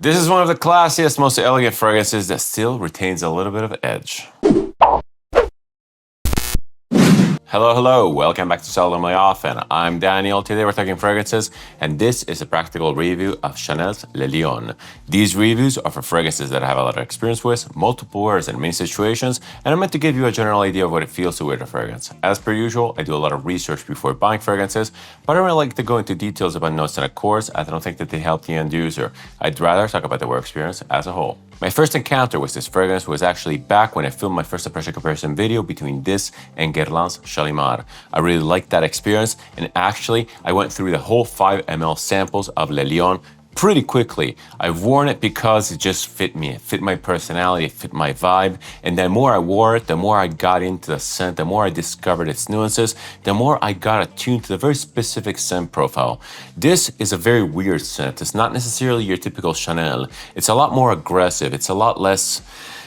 This is one of the classiest, most elegant fragrances that still retains a little bit of edge. Hello, welcome back to Seldomly Often. I'm Daniel. Today we're talking fragrances, and this is a practical review of Chanel's Le Lion. These reviews are for fragrances that I have a lot of experience with, multiple wears in many situations, and I'm meant to give you a general idea of what it feels to wear the fragrance. As per usual, I do a lot of research before buying fragrances, but I don't really like to go into details about notes and accords, as I don't think that they help the end user. I'd rather talk about the wear experience as a whole. My first encounter with this fragrance was actually back when I filmed my first impression comparison video between this and Guerlain's Shalimar. I really liked that experience, and actually I went through the whole 5 ml samples of Le Lion pretty quickly. I've worn it because it just fit me. It fit my personality, it fit my vibe, and the more I wore it, the more I got into the scent, the more I discovered its nuances, the more I got attuned to the very specific scent profile. This is a very weird scent. It's not necessarily your typical Chanel. It's a lot more aggressive. It's a lot less,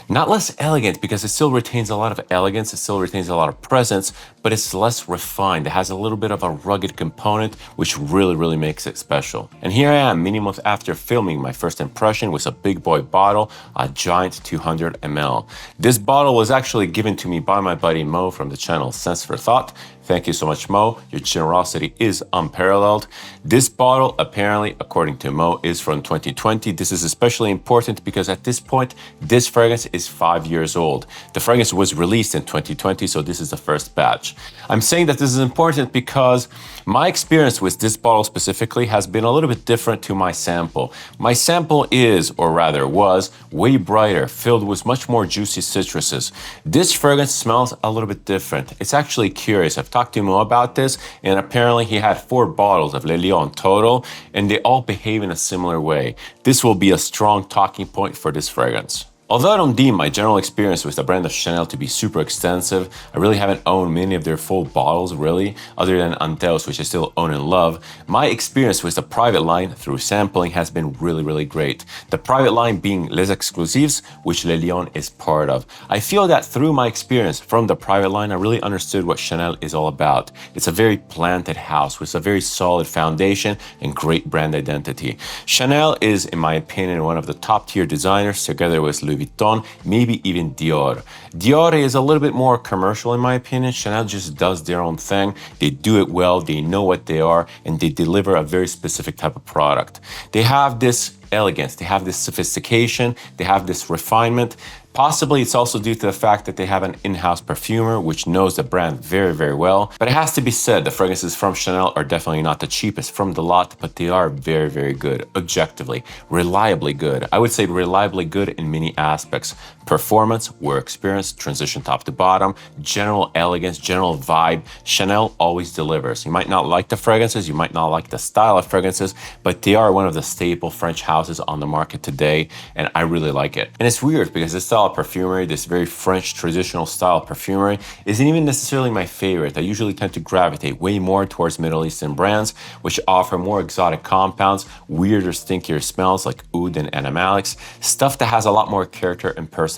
not less elegant, because it still retains a lot of elegance, it still retains a lot of presence, but it's less refined. It has a little bit of a rugged component, which really makes it special. And here I am, many months after filming my first impression with a big boy bottle, a giant 200 ml. This bottle was actually given to me by my buddy Mo from the channel Sense for Thought. Thank you so much, Mo. Your generosity is unparalleled. This bottle, apparently, according to Mo, is from 2020. This is especially important because at this point, this fragrance is 5 years old. The fragrance was released in 2020, so this is the first batch. I'm saying that this is important because my experience with this bottle specifically has been a little bit different to my sample. My sample is, or rather was, way brighter, filled with much more juicy citruses. This fragrance smells a little bit different. It's actually curious. I've talked to Mo about this, and apparently he had 4 bottles of Le Lion total, and they all behave in a similar way. This will be a strong talking point for this fragrance. Although I don't deem my general experience with the brand of Chanel to be super extensive, I really haven't owned many of their full bottles really, other than Anteos, which I still own and love. My experience with the private line through sampling has been really great. The private line being Les Exclusives, which Le Lion is part of. I feel that through my experience from the private line, I really understood what Chanel is all about. It's a very planted house with a very solid foundation and great brand identity. Chanel is, in my opinion, one of the top tier designers, together with Vuitton, maybe even Dior. Dior is a little bit more commercial in my opinion. Chanel just does their own thing. They do it well, they know what they are, and they deliver a very specific type of product. They have this elegance, they have this sophistication, they have this refinement. Possibly it's also due to the fact that they have an in-house perfumer which knows the brand very well. But it has to be said, the fragrances from Chanel are definitely not the cheapest from the lot, but they are very good, objectively, reliably good. I would say reliably good in many aspects. Performance, wear experience, transition top to bottom, general elegance, general vibe. Chanel always delivers. You might not like the fragrances, you might not like the style of fragrances, but they are one of the staple French houses on the market today, and I really like it. And it's weird because this style of perfumery, this very French traditional style of perfumery, isn't even necessarily my favorite. I usually tend to gravitate way more towards Middle Eastern brands, which offer more exotic compounds, weirder, stinkier smells like oud and animalics, stuff that has a lot more character and personality.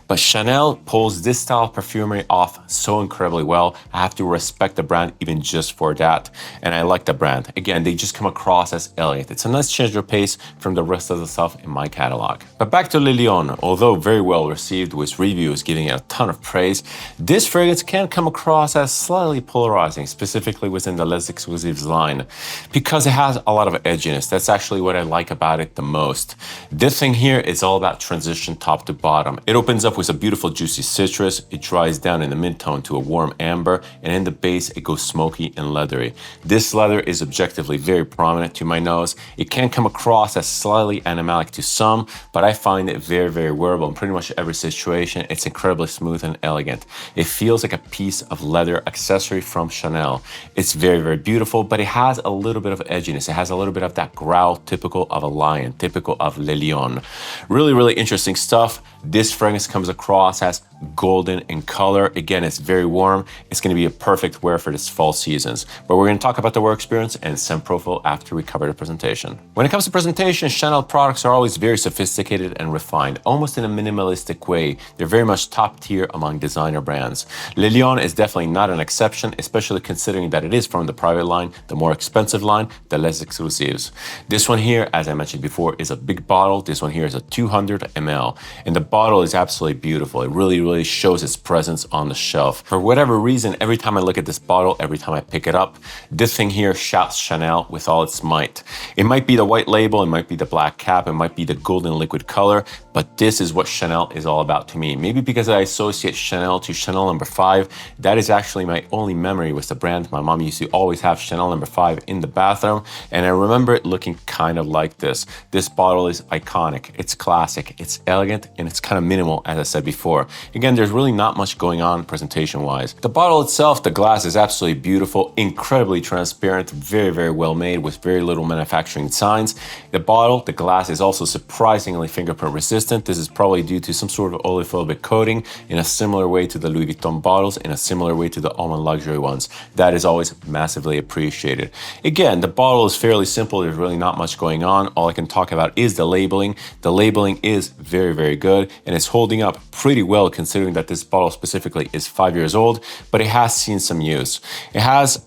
But Chanel pulls this style of perfumery off so incredibly well. I have to respect the brand even just for that. And I like the brand. Again, they just come across as elegant. It's a nice change of pace from the rest of the stuff in my catalog. But back to Le Lion, although very well received with reviews giving it a ton of praise, this fragrance can come across as slightly polarizing, specifically within the Les Exclusives line, because it has a lot of edginess. That's actually what I like about it the most. This thing here is all about transition top to bottom. It opens up with a beautiful juicy citrus, it dries down in the mid-tone to a warm amber, and in the base it goes smoky and leathery. This leather is objectively very prominent to my nose. It can come across as slightly animalic to some, but I find it very wearable in pretty much every situation. It's incredibly smooth and elegant. It feels like a piece of leather accessory from Chanel. It's very beautiful, but it has a little bit of edginess. It has a little bit of that growl typical of a lion, typical of Le Lion. Really interesting stuff. This fragrance comes across as golden in color. Again, it's very warm. It's going to be a perfect wear for this fall seasons. But we're going to talk about the wear experience and scent profile after we cover the presentation. When it comes to presentation, Chanel products are always very sophisticated and refined, almost in a minimalistic way. They're very much top tier among designer brands. Le Lion is definitely not an exception, especially considering that it is from the private line, the more expensive line, the less exclusives. This one here, as I mentioned before, is a big bottle. This one here is a 200 ml. And the bottle is absolutely beautiful. It really shows its presence on the shelf. For whatever reason, every time I look at this bottle, every time I pick it up, this thing here shouts Chanel with all its might. It might be the white label, it might be the black cap, it might be the golden liquid color, but this is what Chanel is all about to me. Maybe because I associate Chanel to Chanel No. 5, that is actually my only memory with the brand. My mom used to always have Chanel No. 5 in the bathroom, and I remember it looking kind of like this. This bottle is iconic, it's classic, it's elegant, and it's kind of minimal, as I said before. Again, there's really not much going on presentation-wise. The bottle itself, the glass is absolutely beautiful, incredibly transparent, very well made with very little manufacturing signs. The bottle, the glass is also surprisingly fingerprint resistant. This is probably due to some sort of oleophobic coating in a similar way to the Louis Vuitton bottles, in a similar way to the Almond luxury ones. That is always massively appreciated. Again, the bottle is fairly simple. There's really not much going on. All I can talk about is the labeling. The labeling is very good, and it's holding up pretty well considering that this bottle specifically is 5 years old, but it has seen some use. It has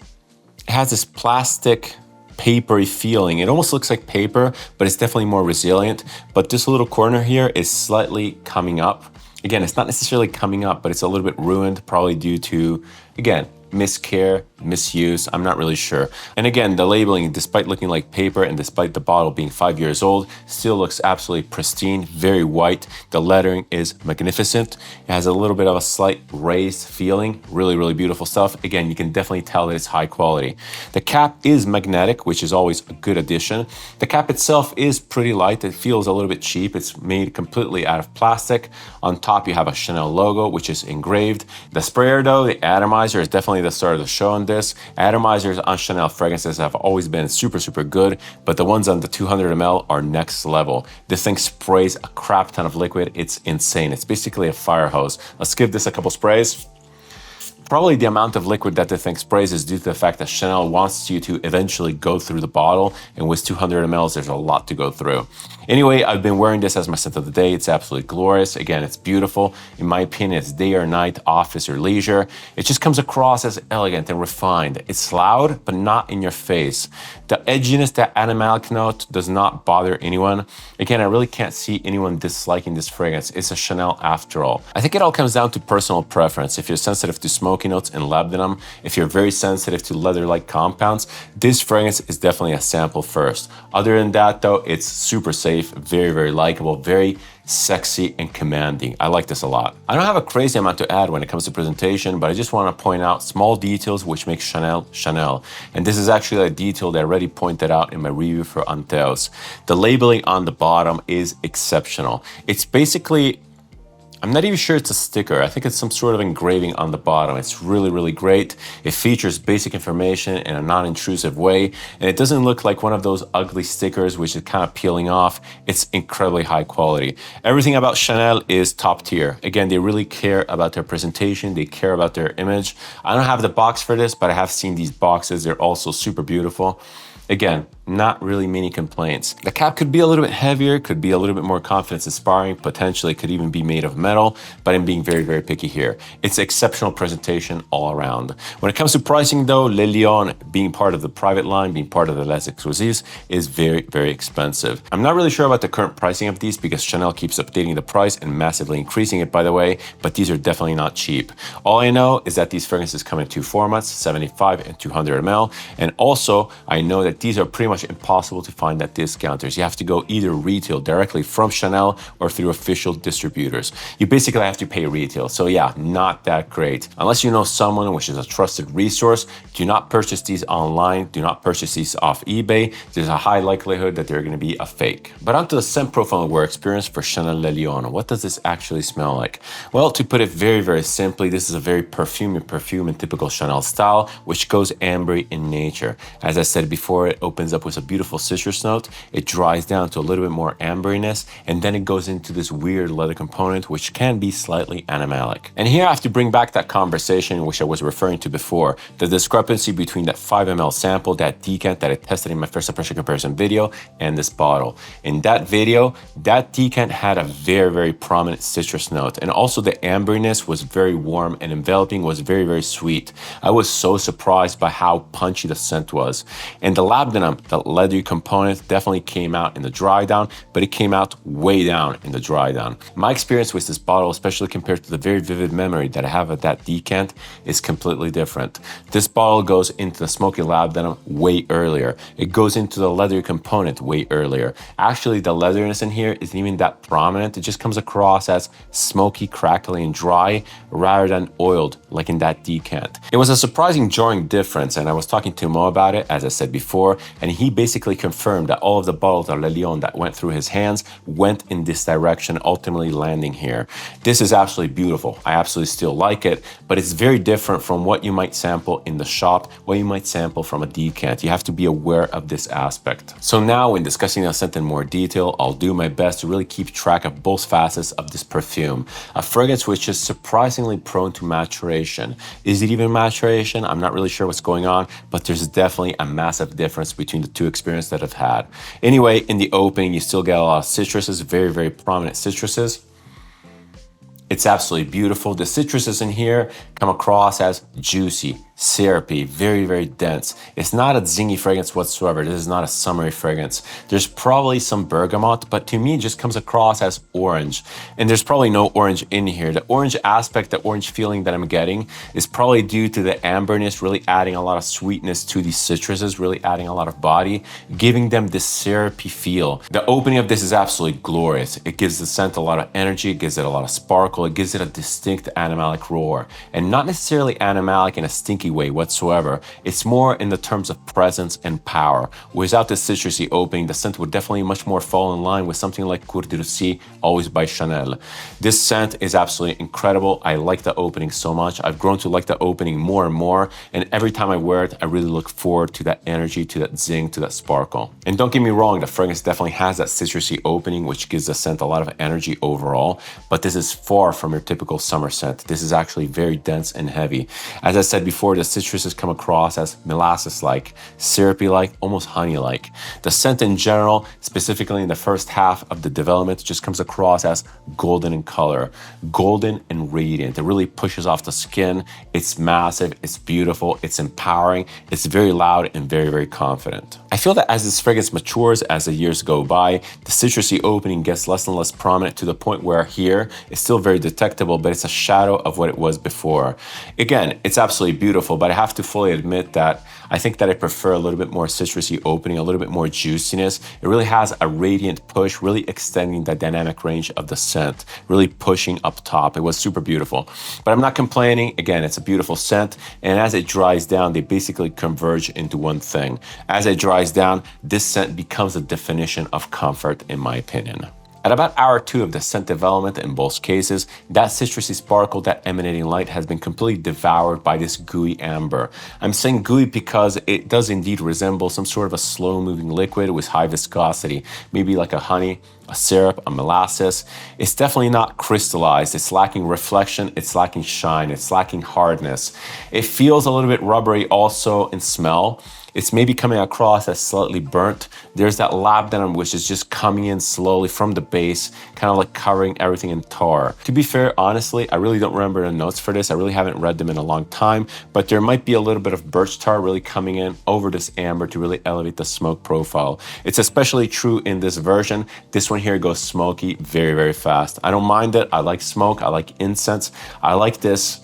this plastic papery feeling. It almost looks like paper, but it's definitely more resilient. But this little corner here is slightly coming up. Again, it's not necessarily coming up, but it's a little bit ruined, probably due to, again, miscare, misuse, I'm not really sure. And again, the labeling, despite looking like paper and despite the bottle being 5 years old, still looks absolutely pristine, very white. The lettering is magnificent. It has a little bit of a slight raised feeling, really beautiful stuff. Again, you can definitely tell that it's high quality. The cap is magnetic, which is always a good addition. The cap itself is pretty light. It feels a little bit cheap. It's made completely out of plastic. On top, you have a Chanel logo, which is engraved. The sprayer though, the atomizer, is definitely the start of the show on this. Atomizers on Chanel fragrances have always been super good, but the ones on the 200 ml are next level. This thing sprays a crap ton of liquid. It's insane. It's basically a fire hose. Let's give this a couple sprays. Probably the amount of liquid that the thing sprays is due to the fact that Chanel wants you to eventually go through the bottle, and with 200 ml, there's a lot to go through. Anyway, I've been wearing this as my scent of the day. It's absolutely glorious. Again, it's beautiful. In my opinion, it's day or night, office or leisure. It just comes across as elegant and refined. It's loud, but not in your face. The edginess, that animalic note does not bother anyone. Again, I really can't see anyone disliking this fragrance. It's a Chanel after all. I think it all comes down to personal preference. If you're sensitive to smoky notes and labdanum, if you're very sensitive to leather-like compounds, this fragrance is definitely a sample first. Other than that though, it's super safe, very likable, very sexy and commanding. I like this a lot. I don't have a crazy amount to add when it comes to presentation, but I just want to point out small details which make Chanel Chanel. And this is actually a detail that I already pointed out in my review for Untamed. The labeling on the bottom is exceptional. It's basically, I'm not even sure it's a sticker. I think it's some sort of engraving on the bottom. It's really great. It features basic information in a non-intrusive way, and it doesn't look like one of those ugly stickers which is kind of peeling off. It's incredibly high quality. Everything about Chanel is top tier. Again, they really care about their presentation. They care about their image. I don't have the box for this, but I have seen these boxes. They're also super beautiful. Again, not really many complaints. The cap could be a little bit heavier, could be a little bit more confidence inspiring, potentially could even be made of metal, but I'm being very picky here. It's exceptional presentation all around. When it comes to pricing though, Le Lion, being part of the private line, being part of the Les Exclusifs, is very expensive. I'm not really sure about the current pricing of these because Chanel keeps updating the price and massively increasing it, by the way, but these are definitely not cheap. All I know is that these fragrances come in two formats, 75 and 200 ml, and also I know that these are pretty much impossible to find at discounters. You have to go either retail directly from Chanel or through official distributors. You basically have to pay retail. So yeah, not that great. Unless you know someone which is a trusted resource, do not purchase these online. Do not purchase these off eBay. There's a high likelihood that they're going to be a fake. But onto the scent profile and wear experience for Chanel Le Lion. What does this actually smell like? Well, to put it very simply, this is a very perfume in typical Chanel style, which goes ambery in nature. As I said before, it opens up with a beautiful citrus note. It dries down to a little bit more amberiness, and then it goes into this weird leather component, which can be slightly animalic. And here I have to bring back that conversation which I was referring to before, the discrepancy between that 5 ml sample, that decant that I tested in my first impression comparison video, and this bottle. In that video, that decant had a very, very prominent citrus note, and also the amberiness was very warm and enveloping, was very, very sweet. I was so surprised by how punchy the scent was. And the labdanum, the leathery component, definitely came out in the dry down, but it came out way down in the dry down. My experience with this bottle, especially compared to the very vivid memory that I have of that decant, is completely different. This bottle goes into the smoky labdanum way earlier. It goes into the leathery component way earlier. Actually, the leatheriness in here isn't even that prominent. It just comes across as smoky, crackly, and dry rather than oiled like in that decant. It was a surprising, jarring difference, and I was talking to Mo about it, as I said before, and he basically confirmed that all of the bottles of Le Lion that went through his hands went in this direction, ultimately landing here. This is absolutely beautiful. I absolutely still like it, but it's very different from what you might sample in the shop, what you might sample from a decant. You have to be aware of this aspect. So now, when discussing the scent in more detail, I'll do my best to really keep track of both facets of this perfume. A fragrance which is surprisingly prone to maturation. Is it even maturation? I'm not really sure what's going on, but there's definitely a massive difference between the two experiences that I've had. Anyway, in the opening, you still get a lot of citruses, very, very prominent citruses. It's absolutely beautiful. The citruses in here come across as juicy, syrupy, very, very dense. It's not a zingy fragrance whatsoever. This is not a summery fragrance. There's probably some bergamot, but to me it just comes across as orange. And there's probably no orange in here. The orange aspect, the orange feeling that I'm getting is probably due to the amberness really adding a lot of sweetness to these citruses, really adding a lot of body, giving them this syrupy feel. The opening of this is absolutely glorious. It gives the scent a lot of energy, it gives it a lot of sparkle, it gives it a distinct animalic roar. And not necessarily animalic in a stinky way whatsoever. It's more in the terms of presence and power. Without the citrusy opening, the scent would definitely much more fall in line with something like Cour de Russie, always by Chanel. This scent is absolutely incredible. I like the opening so much. I've grown to like the opening more and more, and every time I wear it, I really look forward to that energy, to that zing, to that sparkle. And don't get me wrong, the fragrance definitely has that citrusy opening, which gives the scent a lot of energy overall, but this is far from your typical summer scent. This is actually very dense and heavy. As I said before, the citruses come across as molasses-like, syrupy-like, almost honey-like. The scent in general, specifically in the first half of the development, just comes across as golden in color, golden and radiant. It really pushes off the skin. It's massive, it's beautiful, it's empowering, it's very loud and very, very confident. I feel that as this fragrance matures, as the years go by, the citrusy opening gets less and less prominent to the point where here it's still very detectable, but it's a shadow of what it was before. Again, it's absolutely beautiful, but I have to fully admit that I think that I prefer a little bit more citrusy opening, a little bit more juiciness. It really has a radiant push, really extending the dynamic range of the scent, really pushing up top. It was super beautiful, but I'm not complaining. Again, it's a beautiful scent, and as it dries down, they basically converge into one thing. As it dries down, this scent becomes a definition of comfort, in my opinion. At about hour 2 of the scent development in both cases, that citrusy sparkle, that emanating light has been completely devoured by this gooey amber. I'm saying gooey because it does indeed resemble some sort of a slow-moving liquid with high viscosity, maybe like a honey, a syrup, a molasses. It's definitely not crystallized. It's lacking reflection, it's lacking shine, it's lacking hardness. It feels a little bit rubbery also in smell. It's maybe coming across as slightly burnt. There's that labdanum which is just coming in slowly from the base, kind of like covering everything in tar. To be fair, honestly, I really don't remember the notes for this. I really haven't read them in a long time, but there might be a little bit of birch tar really coming in over this amber to really elevate the smoke profile. It's especially true in this version. This one here goes smoky very, very fast. I don't mind it. I like smoke. I like incense. I like this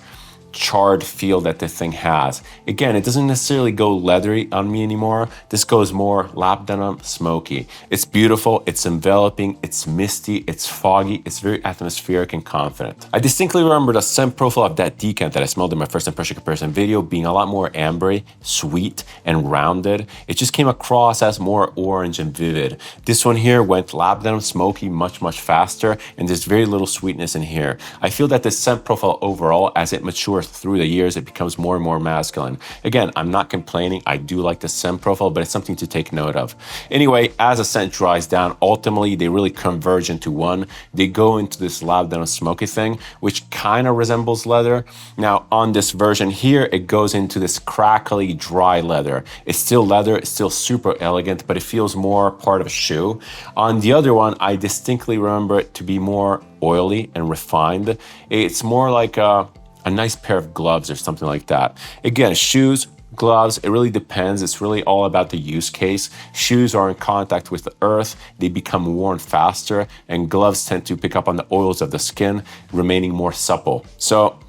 charred feel that the thing has. Again, it doesn't necessarily go leathery on me anymore. This goes more labdanum, smoky. It's beautiful, it's enveloping, it's misty, it's foggy, it's very atmospheric and confident. I distinctly remember the scent profile of that decant that I smelled in my first impression comparison video being a lot more ambery, sweet, and rounded. It just came across as more orange and vivid. This one here went labdanum, smoky, much, much faster, and there's very little sweetness in here. I feel that the scent profile overall, as it matures course, through the years, it becomes more and more masculine. Again, I'm not complaining. I do like the scent profile, but it's something to take note of. Anyway, as the scent dries down, ultimately, they really converge into one. They go into this labdanum smoky thing, which kind of resembles leather. Now, on this version here, it goes into this crackly, dry leather. It's still leather, it's still super elegant, but it feels more part of a shoe. On the other one, I distinctly remember it to be more oily and refined. It's more like a nice pair of gloves or something like that. Again, shoes, gloves, it really depends. It's really all about the use case. Shoes are in contact with the earth, they become worn faster, and gloves tend to pick up on the oils of the skin, remaining more supple. So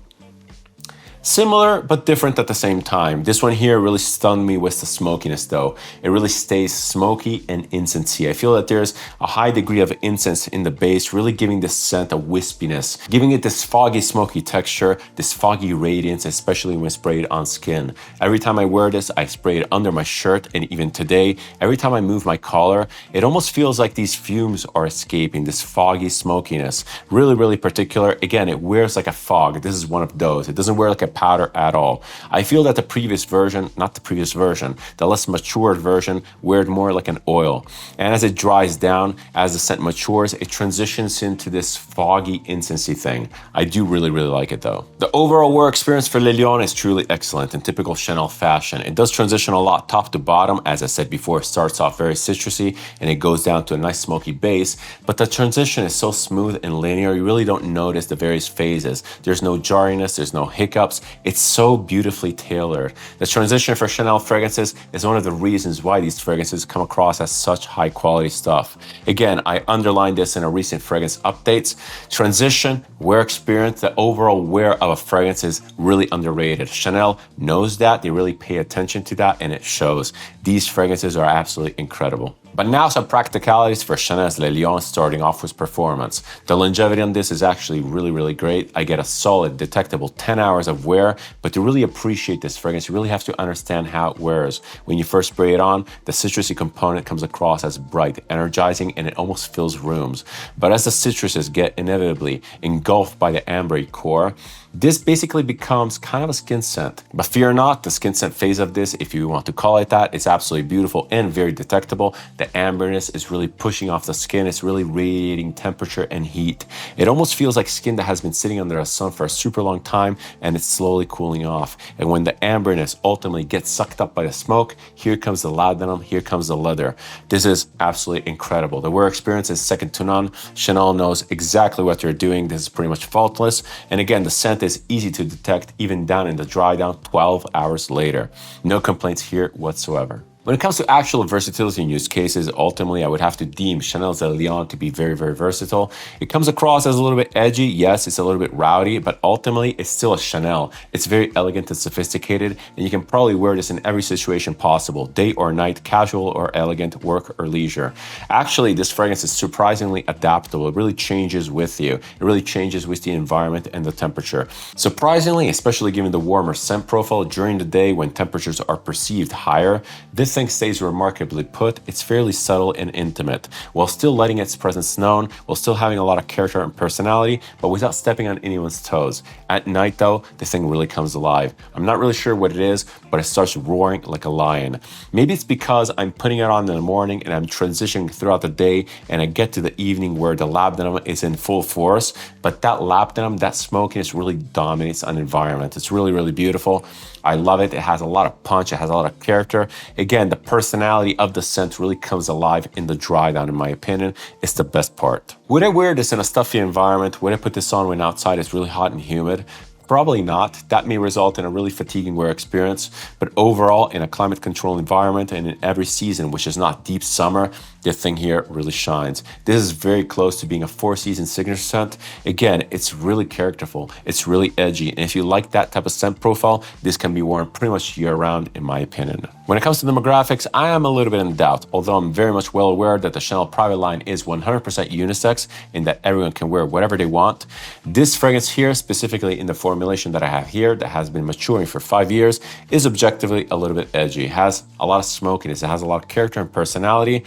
similar, but different at the same time. This one here really stunned me with the smokiness though. It really stays smoky and incensey. I feel that there's a high degree of incense in the base, really giving this scent a wispiness, giving it this foggy, smoky texture, this foggy radiance, especially when sprayed on skin. Every time I wear this, I spray it under my shirt, and even today, every time I move my collar, it almost feels like these fumes are escaping, this foggy smokiness. Really, really particular. Again, it wears like a fog. This is one of those. It doesn't wear like a powder at all. I feel that the previous version, not the previous version, the less matured version, wear more like an oil. And as it dries down, as the scent matures, it transitions into this foggy incensey thing. I do really, really like it though. The overall wear experience for Le Lion is truly excellent in typical Chanel fashion. It does transition a lot top to bottom. As I said before, it starts off very citrusy and it goes down to a nice smoky base, but the transition is so smooth and linear, you really don't notice the various phases. There's no jarriness, there's no hiccups. It's so beautifully tailored. The transition for Chanel fragrances is one of the reasons why these fragrances come across as such high quality stuff. Again, I underlined this in a recent fragrance updates. Transition, wear experience, the overall wear of a fragrance is really underrated. Chanel knows that, they really pay attention to that, and it shows. These fragrances are absolutely incredible. But now some practicalities for Chanel's Le Lion, starting off with performance. The longevity on this is actually really, really great. I get a solid, detectable 10 hours of wear, but to really appreciate this fragrance, you really have to understand how it wears. When you first spray it on, the citrusy component comes across as bright, energizing, and it almost fills rooms. But as the citruses get inevitably engulfed by the ambery core, this basically becomes kind of a skin scent. But fear not, the skin scent phase of this, if you want to call it that, is absolutely beautiful and very detectable. The amberness is really pushing off the skin. It's really radiating temperature and heat. It almost feels like skin that has been sitting under the sun for a super long time and it's slowly cooling off. And when the amberness ultimately gets sucked up by the smoke, here comes the laudanum, here comes the leather. This is absolutely incredible. The wear experience is second to none. Chanel knows exactly what they're doing. This is pretty much faultless. And again, the scent is easy to detect even down in the dry down 12 hours later. No complaints here whatsoever. When it comes to actual versatility and use cases, ultimately I would have to deem Chanel's Le Lion to be very, very versatile. It comes across as a little bit edgy. Yes, it's a little bit rowdy, but ultimately it's still a Chanel. It's very elegant and sophisticated, and you can probably wear this in every situation possible, day or night, casual or elegant, work or leisure. Actually, this fragrance is surprisingly adaptable. It really changes with you. It really changes with the environment and the temperature. Surprisingly, especially given the warmer scent profile during the day when temperatures are perceived higher, this thing stays remarkably put. It's fairly subtle and intimate, while still letting its presence known, while still having a lot of character and personality, but without stepping on anyone's toes. At night though, this thing really comes alive. I'm not really sure what it is, but it starts roaring like a lion. Maybe it's because I'm putting it on in the morning and I'm transitioning throughout the day, and I get to the evening where the labdanum is in full force, but that labdanum, that smokiness really dominates an environment. It's really, really beautiful. I love it. It has a lot of punch. It has a lot of character. Again, the personality of the scent really comes alive in the dry down, in my opinion. It's the best part. Would I wear this in a stuffy environment? Would I put this on when outside it's really hot and humid? Probably not. That may result in a really fatiguing wear experience, but overall, in a climate controlled environment and in every season, which is not deep summer, this thing here really shines. This is very close to being a 4-season signature scent. Again, it's really characterful. It's really edgy. And if you like that type of scent profile, this can be worn pretty much year round, in my opinion. When it comes to demographics, I am a little bit in doubt, although I'm very much well aware that the Chanel private line is 100% unisex and that everyone can wear whatever they want. This fragrance here, specifically in the formulation that I have here, that has been maturing for 5 years, is objectively a little bit edgy. It has a lot of smokiness. It has a lot of character and personality.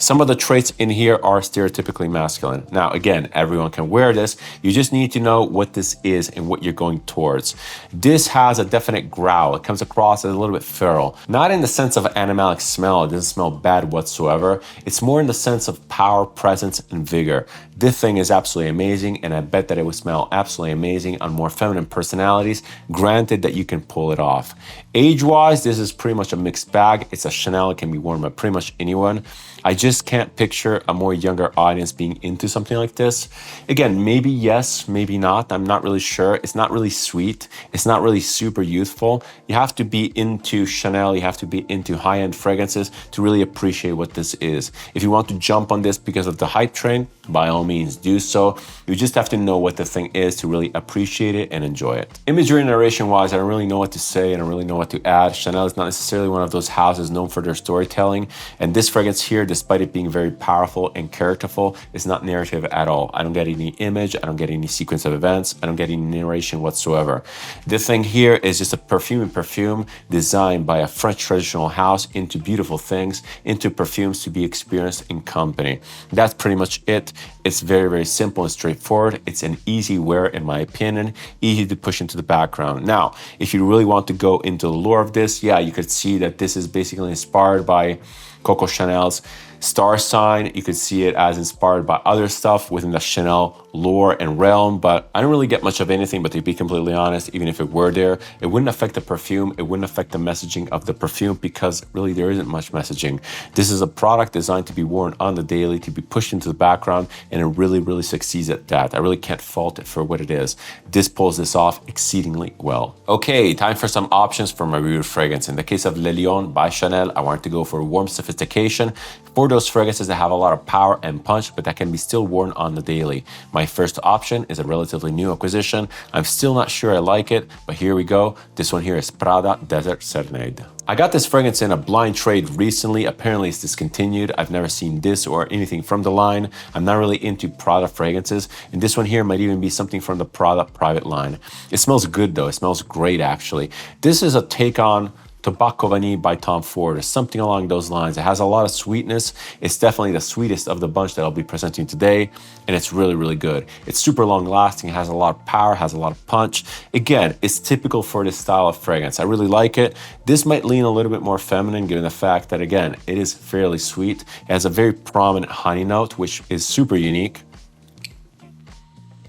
Some of the traits in here are stereotypically masculine. Now, again, everyone can wear this. You just need to know what this is and what you're going towards. This has a definite growl. It comes across as a little bit feral. Not in the sense of animalic smell. It doesn't smell bad whatsoever. It's more in the sense of power, presence, and vigor. This thing is absolutely amazing, and I bet that it would smell absolutely amazing on more feminine personalities, granted that you can pull it off. Age-wise, this is pretty much a mixed bag. It's a Chanel. It can be worn by pretty much anyone. I just can't picture a more younger audience being into something like this. Again, maybe yes, maybe not. I'm not really sure. It's not really sweet. It's not really super youthful. You have to be into Chanel. You have to be into high-end fragrances to really appreciate what this is. If you want to jump on this because of the hype train, by all means do so. You just have to know what the thing is to really appreciate it and enjoy it. Imagery and narration wise, I don't really know what to say. I don't really know what to add. Chanel is not necessarily one of those houses known for their storytelling. And this fragrance here, despite it being very powerful and characterful, is not narrative at all. I don't get any image. I don't get any sequence of events. I don't get any narration whatsoever. This thing here is just a perfume designed by a French traditional house into beautiful things, into perfumes to be experienced in company. That's pretty much it. It's very, very simple and straightforward. It's an easy wear, in my opinion, easy to push into the background. Now, if you really want to go into the lore of this, yeah, you could see that this is basically inspired by Coco Chanel's star sign. You could see it as inspired by other stuff within the Chanel lore and realm, but I don't really get much of anything. But to be completely honest, even if it were there, it wouldn't affect the perfume. It wouldn't affect the messaging of the perfume because really there isn't much messaging. This is a product designed to be worn on the daily, to be pushed into the background, and it really, really succeeds at that. I really can't fault it for what it is. This pulls this off exceedingly well. Okay, time for some options for my reviewed fragrance. In the case of Le Lion by Chanel, I wanted to go for warm sophistication, for those fragrances that have a lot of power and punch, but that can be still worn on the daily. My first option is a relatively new acquisition. I'm still not sure I like it, but here we go. This one here is Prada Desert Serenade. I got this fragrance in a blind trade recently. Apparently it's discontinued. I've never seen this or anything from the line. I'm not really into Prada fragrances, and this one here might even be something from the Prada private line. It smells good though. It smells great actually. This is a take on Tobacco Vanille by Tom Ford or something along those lines. It has a lot of sweetness. It's definitely the sweetest of the bunch that I'll be presenting today, and it's really, really good. It's super long lasting, it has a lot of power, has a lot of punch. Again, it's typical for this style of fragrance. I really like it. This might lean a little bit more feminine given the fact that, again, it is fairly sweet. It has a very prominent honey note, which is super unique.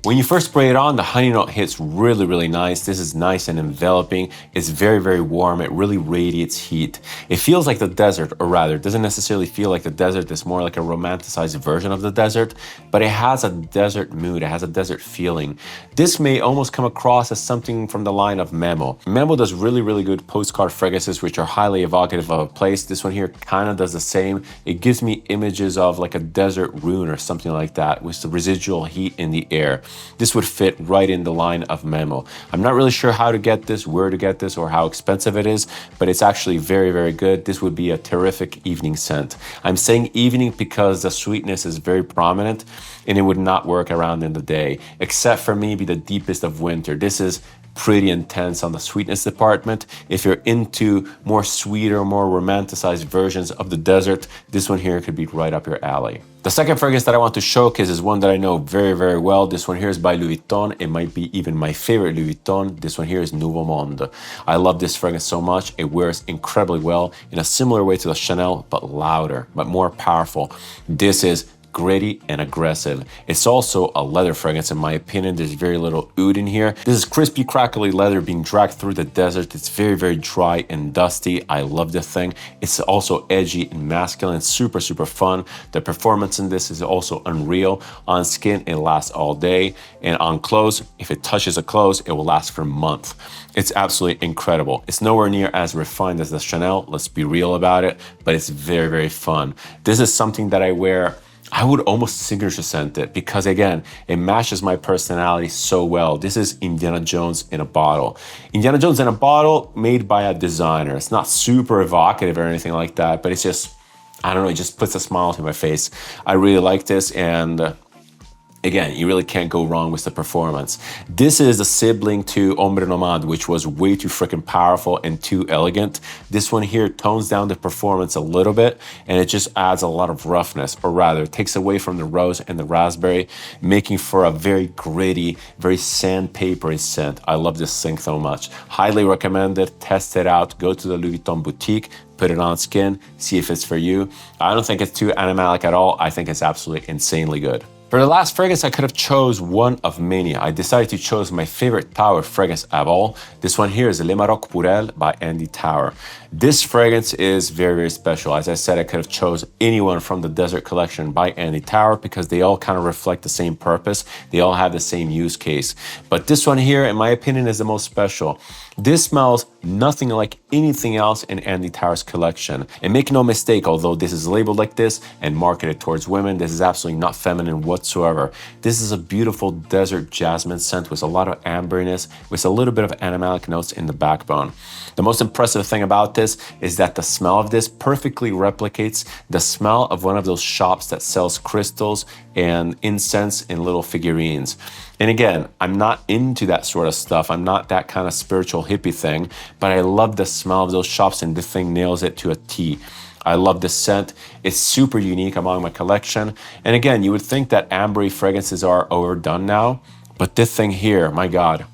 When you first spray it on, the honey note hits really, really nice. This is nice and enveloping. It's very, very warm. It really radiates heat. It feels like the desert, or rather, it doesn't necessarily feel like the desert. It's more like a romanticized version of the desert, but it has a desert mood. It has a desert feeling. This may almost come across as something from the line of Memo. Memo does really, really good postcard fragrances, which are highly evocative of a place. This one here kind of does the same. It gives me images of like a desert ruin or something like that with the residual heat in the air. This would fit right in the line of Memo. I'm not really sure how to get this, where to get this, or how expensive it is, but it's actually very, very good. This would be a terrific evening scent. I'm saying evening because the sweetness is very prominent and it would not work around in the day, except for maybe the deepest of winter. This is pretty intense on the sweetness department. If you're into more sweeter, more romanticized versions of the desert, this one here could be right up your alley. The second fragrance that I want to showcase is one that I know very, very well. This one here is by Louis Vuitton. It might be even my favorite Louis Vuitton. This one here is Nouveau Monde. I love this fragrance so much. It wears incredibly well in a similar way to the Chanel, but louder, but more powerful. This is gritty and aggressive. It's also a leather fragrance in my opinion. There's very little oud in here. This is crispy, crackly leather being dragged through the desert. It's very, very dry and dusty. I love this thing. It's also edgy and masculine, super, super fun. The performance in this is also unreal. On skin, it lasts all day. And on clothes, if it touches a clothes, it will last for a month. It's absolutely incredible. It's nowhere near as refined as the Chanel, let's be real about it, but it's very, very fun. This is something that I wear, I would almost signature scent it because again, it matches my personality so well. This is Indiana Jones in a bottle. Indiana Jones in a bottle made by a designer. It's not super evocative or anything like that, but it's just, I don't know, it just puts a smile to my face. I really like this, and Again, you really can't go wrong with the performance. This is a sibling to Ombre Nomade, which was way too freaking powerful and too elegant. This one here tones down the performance a little bit, and it just adds a lot of roughness, or rather, it takes away from the rose and the raspberry, making for a very gritty, very sandpapery scent. I love this thing so much. Highly recommend it. Test it out. Go to the Louis Vuitton boutique, put it on skin, see if it's for you. I don't think it's too animalic at all. I think it's absolutely insanely good. For the last fragrance, I could have chose one of many. I decided to choose my favorite Tower fragrance of all. This one here is Le Maroc pour Elle by Andy Tower. This fragrance is very, very special. As I said, I could have chose anyone from the Desert Collection by Andy Tower because they all kind of reflect the same purpose. They all have the same use case. But this one here, in my opinion, is the most special. This smells nothing like anything else in Andy Tower's collection. And make no mistake, although this is labeled like this and marketed towards women, this is absolutely not feminine whatsoever. This is a beautiful desert jasmine scent with a lot of amberiness, with a little bit of animalic notes in the backbone. The most impressive thing about this is that the smell of this perfectly replicates the smell of one of those shops that sells crystals and incense in little figurines. And again, I'm not into that sort of stuff. I'm not that kind of spiritual hippie thing, but I love the smell of those shops, and this thing nails it to a T. I love the scent. It's super unique among my collection. And again, you would think that ambery fragrances are overdone now, but this thing here, my God,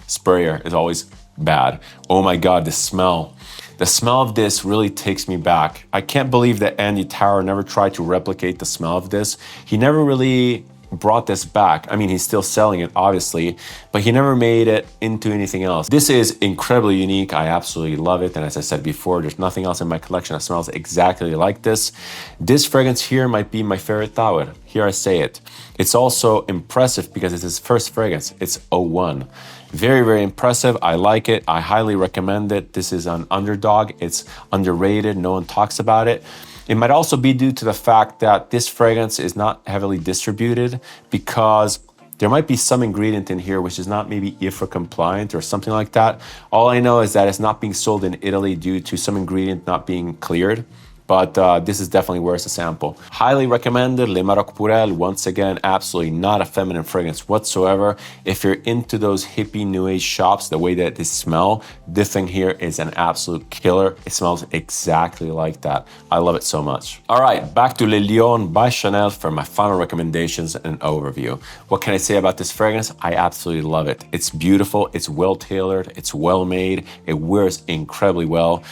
sprayer is always bad. Oh my God, the smell. The smell of this really takes me back. I can't believe that Andy Tower never tried to replicate the smell of this. He never really brought this back. I mean, he's still selling it, obviously, but he never made it into anything else. This is incredibly unique. I absolutely love it. And as I said before, there's nothing else in my collection that smells exactly like this. This fragrance here might be my favorite Tower. Here I say it. It's also impressive because it's his first fragrance. It's 01. Very, very impressive. I like it. I highly recommend it. This is an underdog. It's underrated. No one talks about it. It might also be due to the fact that this fragrance is not heavily distributed because there might be some ingredient in here which is not maybe IFRA compliant or something like that. All I know is that it's not being sold in Italy due to some ingredient not being cleared. But this is definitely worth a sample. Highly recommended. Le Maroc pour Elle, once again, absolutely not a feminine fragrance whatsoever. If you're into those hippie new age shops, the way that they smell, this thing here is an absolute killer. It smells exactly like that. I love it so much. All right, back to Le Lion by Chanel for my final recommendations and overview. What can I say about this fragrance? I absolutely love it. It's beautiful, it's well tailored, it's well made, it wears incredibly well.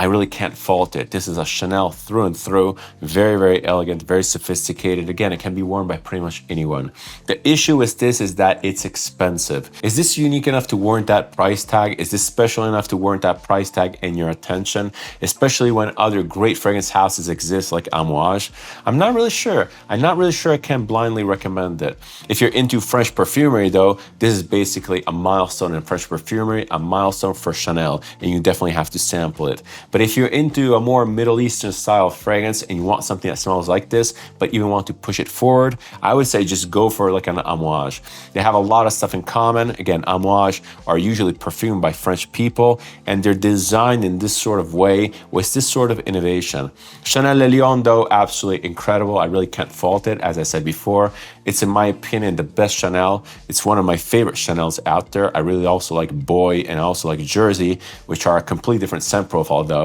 I really can't fault it. This is a Chanel through and through. Very, very elegant, very sophisticated. Again, it can be worn by pretty much anyone. The issue with this is that it's expensive. Is this unique enough to warrant that price tag? Is this special enough to warrant that price tag and your attention? Especially when other great fragrance houses exist like Amouage. I'm not really sure. I'm not really sure I can blindly recommend it. If you're into French perfumery though, this is basically a milestone in French perfumery, a milestone for Chanel, and you definitely have to sample it. But if you're into a more Middle Eastern style fragrance and you want something that smells like this, but you want to push it forward, I would say just go for like an Amouage. They have a lot of stuff in common. Again, Amouage are usually perfumed by French people and they're designed in this sort of way with this sort of innovation. Chanel Le Lion though, absolutely incredible. I really can't fault it. As I said before, it's in my opinion the best Chanel. It's one of my favorite Chanels out there. I really also like Boy and I also like Jersey, which are a completely different scent profile though.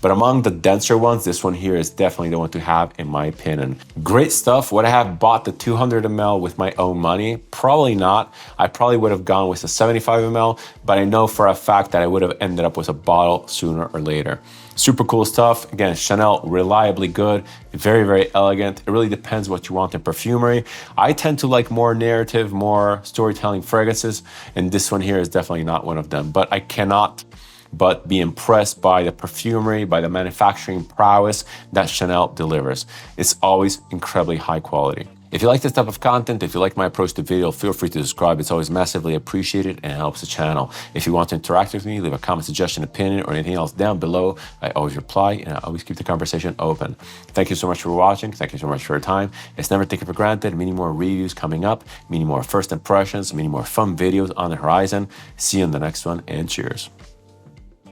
But among the denser ones, this one here is definitely the one to have in my opinion. Great stuff. Would I have bought the 200 ml with my own money? Probably not. I probably would have gone with the 75 ml, but I know for a fact that I would have ended up with a bottle sooner or later. Super cool stuff. Again, Chanel, reliably good, very, very elegant. It really depends what you want in perfumery. I tend to like more narrative, more storytelling fragrances, and this one here is definitely not one of them. But I cannot but be impressed by the perfumery, by the manufacturing prowess that Chanel delivers. It's always incredibly high quality. If you like this type of content, if you like my approach to video, feel free to subscribe. It's always massively appreciated and helps the channel. If you want to interact with me, leave a comment, suggestion, opinion, or anything else down below. I always reply and I always keep the conversation open. Thank you so much for watching. Thank you so much for your time. It's never taken for granted. Many more reviews coming up, many more first impressions, many more fun videos on the horizon. See you in the next one and cheers.